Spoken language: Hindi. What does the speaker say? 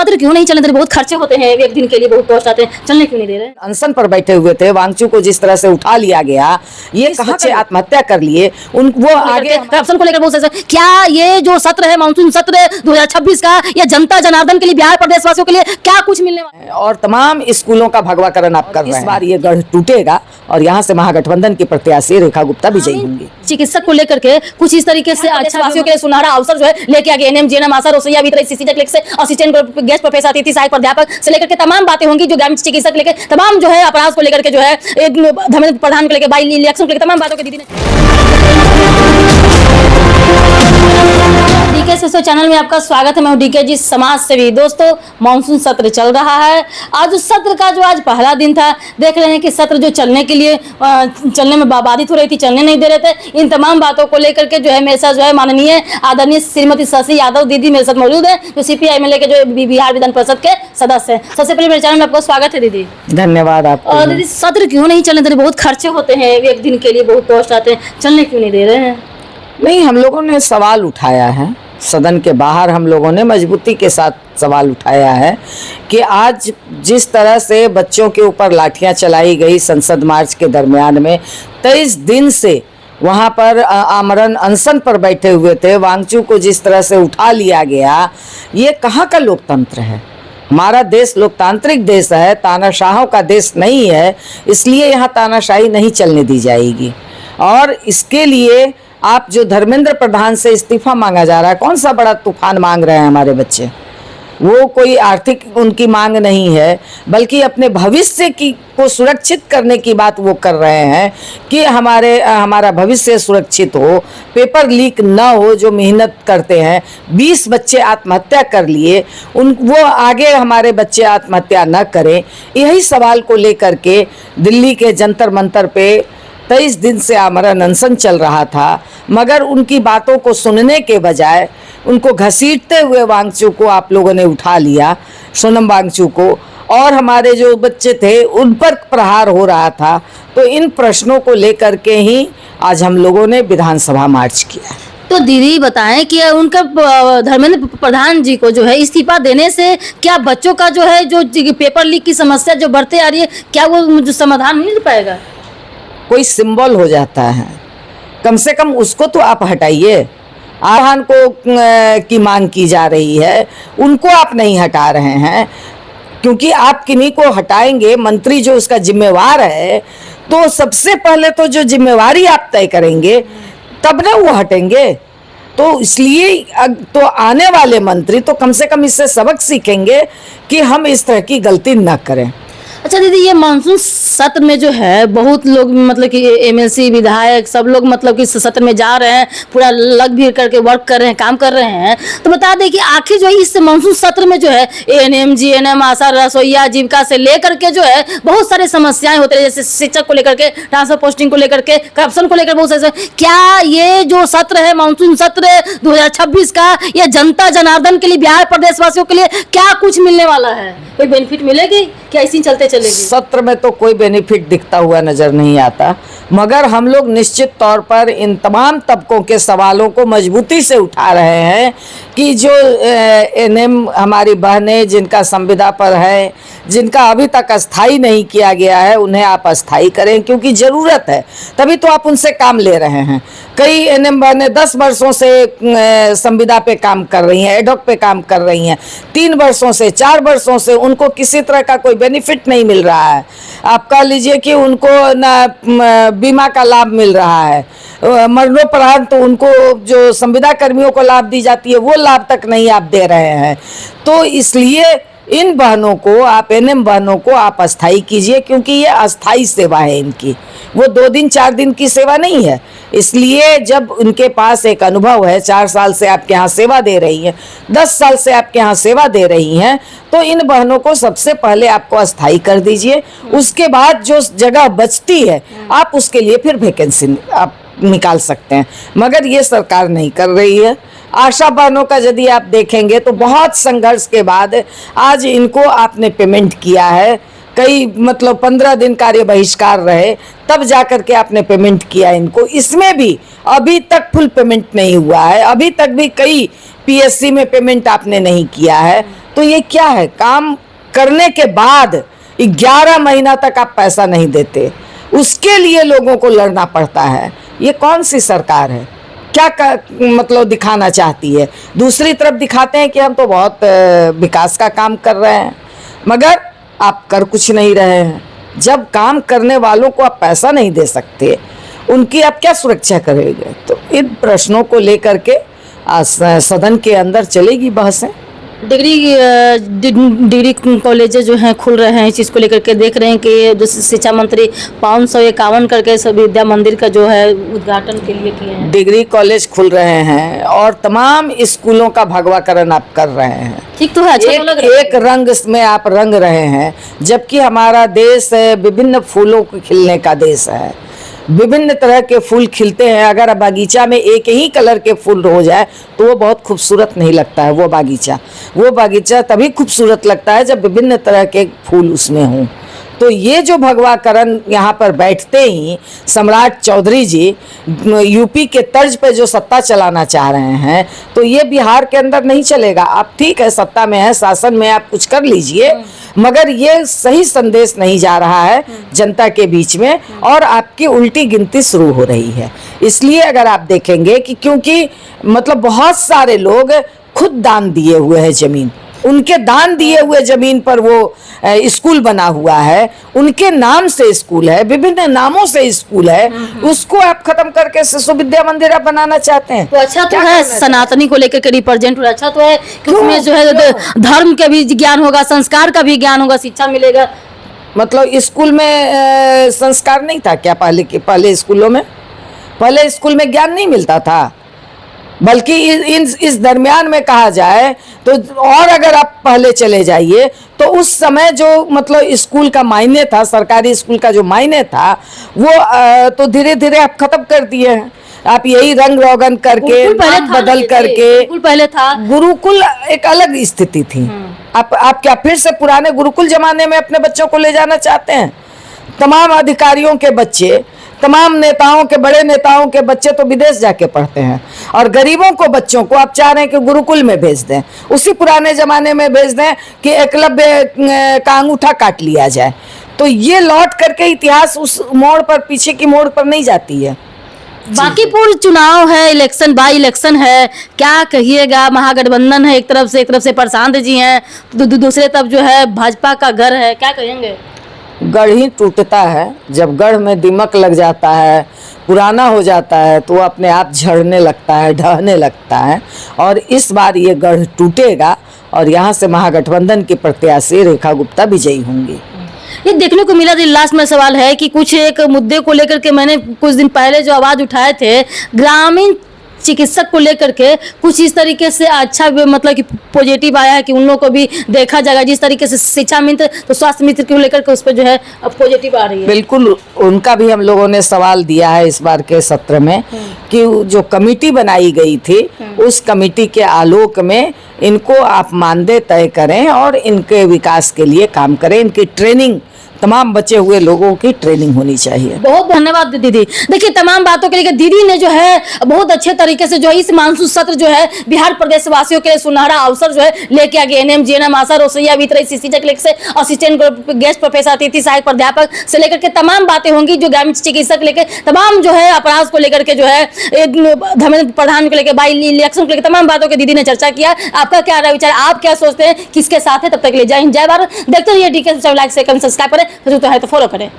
सत्र क्यों नहीं चलने दे रहे? बहुत खर्चे होते हैं, एक दिन के लिए बहुत पोस्ट आते हैं, चलने क्यों नहीं दे रहे? अनशन पर बैठे हुए थे, वांगचू को जिस तरह से उठा लिया गया, ये कहाँ से आत्महत्या कर लिए उन वो आगे करप्शन को लेकर बहुत सारे क्या ये जो सत्र है मानसून सत्र 2026 का, ये जनता जनार्दन के लिए, बिहार प्रदेश वासियों के लिए क्या कुछ मिलने वाला है? और तमाम स्कूलों का भगवाकरण आप कर रहे हैं। इस बार ये गढ़ टूटेगा और यहाँ से महागठबंधन की प्रत्याशी रेखा गुप्ता विजयी होंगी। चिकित्सक को लेकर के कुछ इस तरीके से अच्छा वासियों के लिए सुनहरा अवसर जो है लेके आ गए। एनएम, जीएनएम, आशा, रसोईया, वितरक, सीसीटेक से असिस्टेंट गेस्ट प्रोफेसर, अतिथि सहायक प्राध्यापक से लेकर के तमाम बातें होंगी जो ग्रामीण चिकित्सक लेकर तमाम जो है अपराध को लेकर के जो है धर्मेंद्र प्रधान को लेकर, बाई इलेक्शन को लेकर तमाम बातों के दीदी डीके से चैनल में आपका स्वागत है। मैं हूं डीके जी, समाज सेवी। दोस्तों, मानसून सत्र चल रहा है। आज उस सत्र का जो आज पहला दिन था, देख रहे हैं कि सत्र जो चलने के लिए चलने में बाधित हो रही थी, चलने नहीं दे रहे थे। इन तमाम बातों को लेकर के जो है मेरे साथ जो है माननीय आदरणीय श्रीमती शशि यादव दीदी मेरे साथ मौजूद है, जो सीपीआई एमएलए के जो बिहार विधान परिषद के सदस्य हैं। सबसे पहले मेरे चैनल में आपका स्वागत है दीदी। धन्यवाद आपको। और दीदी, सत्र क्यों नहीं चलने दे रहे? बहुत खर्चे होते हैं, एक दिन के लिए बहुत पोस्ट आते हैं, चलने क्यों नहीं दे रहे हैं? नहीं, हम लोगों ने सवाल उठाया है सदन के बाहर, हम लोगों ने मजबूती के साथ सवाल उठाया है कि आज जिस तरह से बच्चों के ऊपर लाठियां चलाई गई संसद मार्च के दरमियान में, 23 दिन से वहां पर आमरण अनशन पर बैठे हुए थे, वांगचू को जिस तरह से उठा लिया गया, ये कहाँ का लोकतंत्र है? हमारा देश लोकतांत्रिक देश है, तानाशाहों का देश नहीं है, इसलिए यहाँ तानाशाही नहीं चलने दी जाएगी। और इसके लिए आप जो धर्मेंद्र प्रधान से इस्तीफा मांगा जा रहा है, कौन सा बड़ा तूफान मांग रहे हैं हमारे बच्चे? वो कोई आर्थिक उनकी मांग नहीं है, बल्कि अपने भविष्य की को सुरक्षित करने की बात वो कर रहे हैं कि हमारा भविष्य सुरक्षित हो, पेपर लीक ना हो। जो मेहनत करते हैं, 20 बच्चे आत्महत्या कर लिए, वो आगे हमारे बच्चे आत्महत्या न करें, यही सवाल को लेकर के दिल्ली के जंतर मंतर पे 23 दिन से आमरण अनशन चल रहा था। मगर उनकी बातों को सुनने के बजाय उनको घसीटते हुए वांगचू को आप लोगों ने उठा लिया, सोनम वांगचू को, और हमारे जो बच्चे थे उन पर प्रहार हो रहा था। तो इन प्रश्नों को लेकर के ही आज हम लोगों ने विधानसभा मार्च किया। तो दीदी बताएं कि उनका धर्मेंद्र प्रधान जी को जो है इस्तीफा देने से क्या बच्चों का जो है जो पेपर लीक की समस्या जो बढ़ते आ रही है, क्या वो समाधान मिल पाएगा? कोई सिंबल हो जाता है, कम से कम उसको तो आप हटाइए। आह्वान को की मांग की जा रही है, उनको आप नहीं हटा रहे हैं, क्योंकि आप किन्हीं को हटाएंगे, मंत्री जो उसका जिम्मेवार है, तो सबसे पहले तो जो जिम्मेवारी आप तय करेंगे तब ना वो हटेंगे। तो इसलिए तो आने वाले मंत्री तो कम से कम इससे सबक सीखेंगे कि हम इस तरह की गलती न करें। अच्छा दीदी, ये मानसून सत्र में जो है बहुत लोग मतलब कि एमएलसी विधायक सब लोग मतलब कि सत्र में जा रहे हैं, पूरा लग भीड़ करके वर्क कर रहे हैं, काम कर रहे हैं। तो बता दें कि आखिर जो है इस मानसून सत्र में जो है एएनएम, जीएनएम, आशा, रसोईया, जीविका से लेकर के जो है बहुत सारी समस्याएं होती है, जैसे शिक्षक को लेकर के, ट्रांसफर पोस्टिंग को लेकर के, करप्शन को लेकर बहुत सारे। क्या ये जो सत्र है मानसून सत्र 2026 का, ये जनता जनार्दन के लिए, बिहार प्रदेश वासियों के लिए क्या कुछ मिलने वाला है? कोई बेनिफिट मिलेगी क्या इसी चलते चलेगी? सत्र में तो कोई बेनिफिट दिखता हुआ नजर नहीं आता, मगर हम लोग निश्चित तौर पर इन तमाम तबकों के सवालों को मजबूती से उठा रहे हैं कि जो एनएम हमारी बहनें जिनका संविदा पर है, जिनका अभी तक अस्थाई नहीं किया गया है, उन्हें आप अस्थाई करें, क्योंकि ज़रूरत है, तभी तो आप उनसे काम ले रहे हैं। कई एनएम बहनें 10 वर्षों से संविदा पे काम कर रही हैं, एडॉक पे काम कर रही हैं, 3 वर्षों से, 4 वर्षों से, उनको किसी तरह का कोई बेनिफिट नहीं मिल रहा है। आप कह लीजिए कि उनको ना बीमा का लाभ मिल रहा है, मरणोपरांत तो उनको जो संविदा कर्मियों को लाभ दी जाती है वो लाभ तक नहीं आप दे रहे हैं। तो इसलिए इन बहनों को आप, एनएम बहनों को आप अस्थाई कीजिए, क्योंकि ये अस्थाई सेवा है इनकी, वो 2 दिन 4 दिन की सेवा नहीं है। इसलिए जब उनके पास एक अनुभव है, 4 साल से आपके यहाँ सेवा दे रही हैं, 10 साल से आपके यहाँ सेवा दे रही हैं, तो इन बहनों को सबसे पहले आपको अस्थाई कर दीजिए। उसके बाद जो जगह बचती है आप उसके लिए फिर वैकेंसी आप निकाल सकते हैं, मगर ये सरकार नहीं कर रही है। आशा बहनों का यदि आप देखेंगे तो बहुत संघर्ष के बाद आज इनको आपने पेमेंट किया है। कई मतलब 15 दिन कार्य बहिष्कार रहे, तब जाकर के आपने पेमेंट किया इनको। इसमें भी अभी तक फुल पेमेंट नहीं हुआ है, अभी तक भी कई पीएससी में पेमेंट आपने नहीं किया है। तो ये क्या है, काम करने के बाद 11 महीना तक आप पैसा नहीं देते, उसके लिए लोगों को लड़ना पड़ता है। ये कौन सी सरकार है? क्या मतलब दिखाना चाहती है? दूसरी तरफ दिखाते हैं कि हम तो बहुत विकास का काम कर रहे हैं, मगर आप कर कुछ नहीं रहे हैं। जब काम करने वालों को आप पैसा नहीं दे सकते, उनकी आप क्या सुरक्षा करेंगे? तो इन प्रश्नों को लेकर के आज सदन के अंदर चलेगी बहसें। डिग्री कॉलेज जो हैं खुल रहे हैं, इस चीज़ को लेकर के देख रहे हैं कि जो शिक्षा मंत्री 551 करके सब विद्या मंदिर का जो है उद्घाटन के लिए किए हैं। डिग्री कॉलेज खुल रहे हैं और तमाम स्कूलों का भगवाकरण आप कर रहे हैं। ठीक तो है, अच्छा तो लग रहा है। एक रंग में आप रंग रहे हैं, जबकि हमारा देश विभिन्न फूलों के खिलने का देश है। विभिन्न तरह के फूल खिलते हैं। अगर बागीचा में एक ही कलर के फूल हो जाए तो वो बहुत खूबसूरत नहीं लगता है। वो बागीचा तभी खूबसूरत लगता है जब विभिन्न तरह के फूल उसमें हों। तो ये जो भगवाकरण यहाँ पर बैठते ही सम्राट चौधरी जी यूपी के तर्ज पे जो सत्ता चलाना चाह रहे हैं, तो ये बिहार के अंदर नहीं चलेगा। आप ठीक है, सत्ता में है, शासन में आप कुछ कर लीजिए, मगर ये सही संदेश नहीं जा रहा है जनता के बीच में और आपकी उल्टी गिनती शुरू हो रही है। इसलिए अगर आप देखेंगे कि क्योंकि मतलब बहुत सारे लोग खुद दान दिए हुए हैं जमीन, उनके दान दिए हुए जमीन पर वो स्कूल बना हुआ है, उनके नाम से स्कूल है, विभिन्न नामों से स्कूल है, उसको आप खत्म करके शिशु विद्या मंदिर आप बनाना चाहते हैं। तो अच्छा तो है, सनातनी को लेकर के रिप्रेजेंट अच्छा तो है कि उसमें जो है धर्म का भी ज्ञान होगा, संस्कार का भी ज्ञान होगा, शिक्षा मिलेगा। मतलब स्कूल में संस्कार नहीं था क्या? पहले स्कूल में ज्ञान नहीं मिलता था, बल्कि इस दरमियान में कहा जाए तो, और अगर आप पहले चले जाइए तो उस समय जो मतलब स्कूल का मायने था, सरकारी स्कूल का जो मायने था, वो तो धीरे धीरे आप खत्म कर दिए हैं। आप यही रंग रोगन करके, नाम बदल करके, पहले था गुरुकुल एक अलग स्थिति थी। आप क्या फिर से पुराने गुरुकुल जमाने में अपने बच्चों को ले जाना चाहते हैं? तमाम अधिकारियों के बच्चे, तमाम नेताओं के, बड़े नेताओं के बच्चे तो विदेश जाके पढ़ते हैं, और गरीबों को बच्चों को आप चाह रहे हैं कि गुरुकुल में भेज दें, उसी पुराने जमाने में भेज दें कि एकलव्य का अंगूठा काट लिया जाए। तो ये लौट करके इतिहास उस मोड़ पर, पीछे की मोड़ पर नहीं जाती है। बांकीपुर चुनाव है, इलेक्शन बाई इलेक्शन है, क्या कहिएगा? महागठबंधन है, एक तरफ से प्रशांत जी हैं, तो दूसरे तरफ जो है भाजपा का घर है, क्या कहेंगे? गढ़ ही टूटता है। जब गढ़ में दीमक लग जाता है, पुराना हो जाता है, तो वो अपने आप झड़ने लगता है, ढहने लगता है, और इस बार ये गढ़ टूटेगा और यहाँ से महागठबंधन की प्रत्याशी रेखा गुप्ता विजयी होंगी। ये देखने को मिला। लास्ट में सवाल है कि कुछ एक मुद्दे को लेकर के मैंने कुछ दिन पहले जो आवाज उठाए थे, ग्रामीण चिकित्सक को लेकर के कुछ इस तरीके से अच्छा मतलब कि पॉजिटिव आया है कि उन लोगों को भी देखा जाएगा। जिस तरीके से शिक्षा मित्र तो स्वास्थ्य मित्र को लेकर के उस पर जो है पॉजिटिव आ रही है। बिल्कुल, उनका भी हम लोगों ने सवाल दिया है इस बार के सत्र में कि जो कमेटी बनाई गई थी, उस कमेटी के आलोक में इनको आप मानदेय तय करें और इनके विकास के लिए काम करें। इनकी ट्रेनिंग, तमाम बचे हुए लोगों की ट्रेनिंग होनी चाहिए। बहुत धन्यवाद दीदी। देखिए, तमाम बातों के लिए दीदी ने जो है बहुत अच्छे तरीके से जो है इस मानसून सत्र जो है बिहार प्रदेश वासियों के लिए सुनहरा अवसर जो है लेके आ गए। एनएम, जीएनएम, आशा, रसोईया, वितरण, शिक्षक से असिस्टेंट गेस्ट प्रोफेसर, अतिथि सहायक प्राध्यापक से लेकर के तमाम बातें होंगी जो ग्रामीण चिकित्सक लेकर तमाम जो है अपराध को लेकर के जो है धर्मेंद्र प्रधान को लेकर, बाई इलेक्शन को लेकर तमाम बातों के दीदी ने चर्चा किया। आपका क्या विचार, आप क्या सोचते हैं, किसके साथ है? तब तक ले जय हिंद, जय भारत। देखते रहिए DK, लाइक, शेयर, सब्सक्राइब करें, तो है तो फॉलो करें।